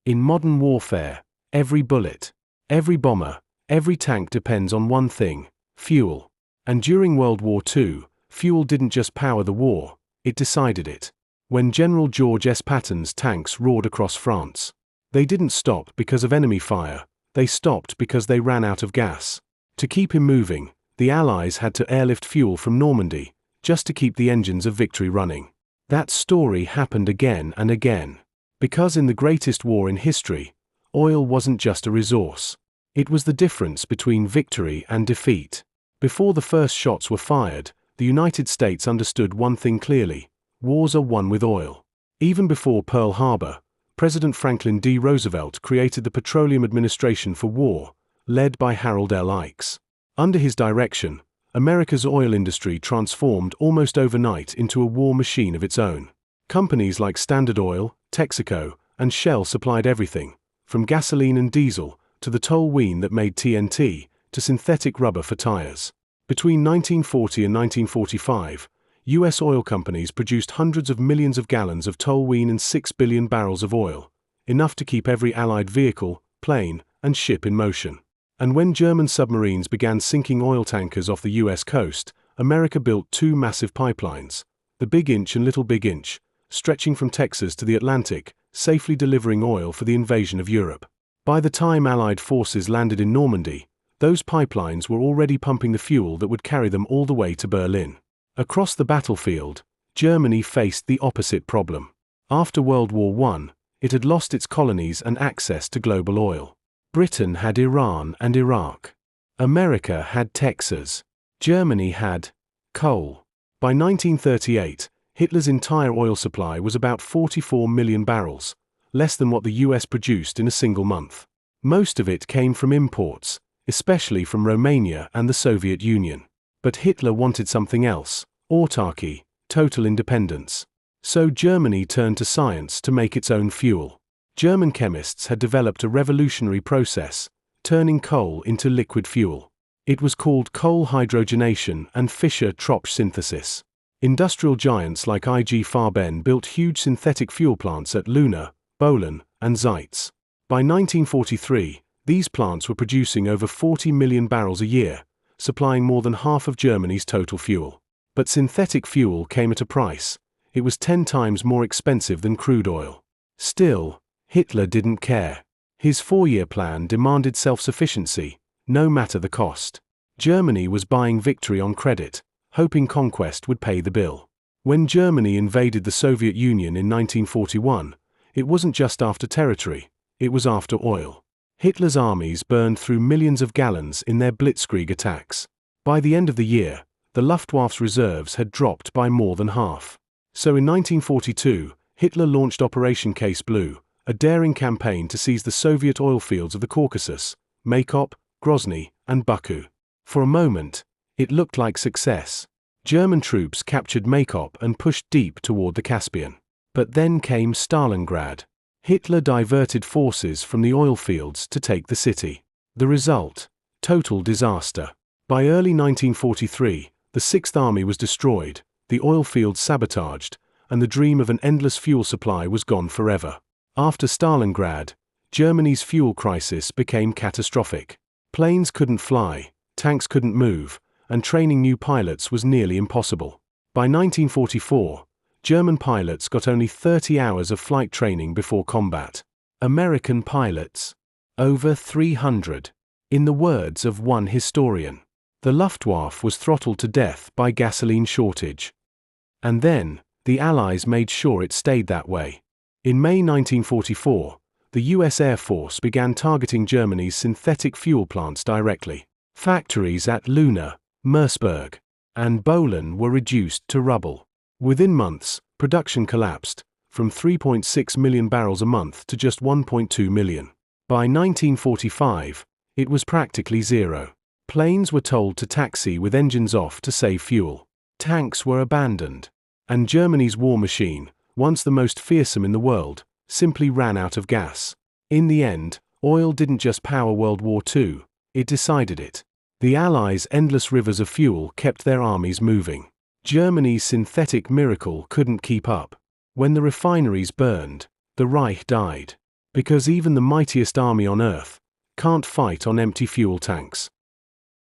In modern warfare, every bullet, every bomber, every tank depends on one thing: fuel. And during World War II, fuel didn't just power the war, it decided it. When General George S. Patton's tanks roared across France, they didn't stop because of enemy fire, they stopped because they ran out of gas. To keep him moving, the Allies had to airlift fuel from Normandy, just to keep the engines of victory running. That story happened again and again. Because in the greatest war in history, oil wasn't just a resource. It was the difference between victory and defeat. Before the first shots were fired, the United States understood one thing clearly: wars are won with oil. Even before Pearl Harbor, President Franklin D. Roosevelt created the Petroleum Administration for War, led by Harold L. Ikes. Under his direction, America's oil industry transformed almost overnight into a war machine of its own. Companies like Standard Oil, Texaco, and Shell supplied everything, from gasoline and diesel, to the toluene that made TNT, to synthetic rubber for tires. Between 1940 and 1945, U.S. oil companies produced hundreds of millions of gallons of toluene and 6 billion barrels of oil, enough to keep every Allied vehicle, plane, and ship in motion. And when German submarines began sinking oil tankers off the U.S. coast, America built two massive pipelines, the Big Inch and Little Big Inch, stretching from Texas to the Atlantic, safely delivering oil for the invasion of Europe. By the time Allied forces landed in Normandy, those pipelines were already pumping the fuel that would carry them all the way to Berlin. Across the battlefield, Germany faced the opposite problem. After World War I, it had lost its colonies and access to global oil. Britain had Iran and Iraq. America had Texas. Germany had coal. By 1938, Hitler's entire oil supply was about 44 million barrels, less than what the US produced in a single month. Most of it came from imports, especially from Romania and the Soviet Union. But Hitler wanted something else: autarky, total independence. So Germany turned to science to make its own fuel. German chemists had developed a revolutionary process, turning coal into liquid fuel. It was called coal hydrogenation and Fischer-Tropsch synthesis. Industrial giants like IG Farben built huge synthetic fuel plants at Luna, Bohlen, and Zeitz. By 1943, these plants were producing over 40 million barrels a year, supplying more than half of Germany's total fuel. But synthetic fuel came at a price. It was 10 times more expensive than crude oil. Still, Hitler didn't care. His 4-year plan demanded self-sufficiency, no matter the cost. Germany was buying victory on credit, hoping conquest would pay the bill. When Germany invaded the Soviet Union in 1941, it wasn't just after territory, it was after oil. Hitler's armies burned through millions of gallons in their blitzkrieg attacks. By the end of the year, the Luftwaffe's reserves had dropped by more than half. So in 1942, Hitler launched Operation Case Blue, a daring campaign to seize the Soviet oil fields of the Caucasus, Maykop, Grozny, and Baku. For a moment, it looked like success. German troops captured Maykop and pushed deep toward the Caspian. But then came Stalingrad. Hitler diverted forces from the oil fields to take the city. The result: total disaster. By early 1943, the Sixth Army was destroyed, the oil fields sabotaged, and the dream of an endless fuel supply was gone forever. After Stalingrad, Germany's fuel crisis became catastrophic. Planes couldn't fly, tanks couldn't move, and training new pilots was nearly impossible. By 1944, German pilots got only 30 hours of flight training before combat. American pilots, over 300. In the words of one historian, the Luftwaffe was throttled to death by gasoline shortage. And then, the Allies made sure it stayed that way. In May 1944, the US Air Force began targeting Germany's synthetic fuel plants directly. Factories at Luna, Merseburg, and Bohlen were reduced to rubble. Within months, production collapsed, from 3.6 million barrels a month to just 1.2 million. By 1945, it was practically zero. Planes were told to taxi with engines off to save fuel. Tanks were abandoned. And Germany's war machine, once the most fearsome in the world, simply ran out of gas. In the end, oil didn't just power World War II, it decided it. The Allies' endless rivers of fuel kept their armies moving. Germany's synthetic miracle couldn't keep up. When the refineries burned, the Reich died. Because even the mightiest army on Earth can't fight on empty fuel tanks.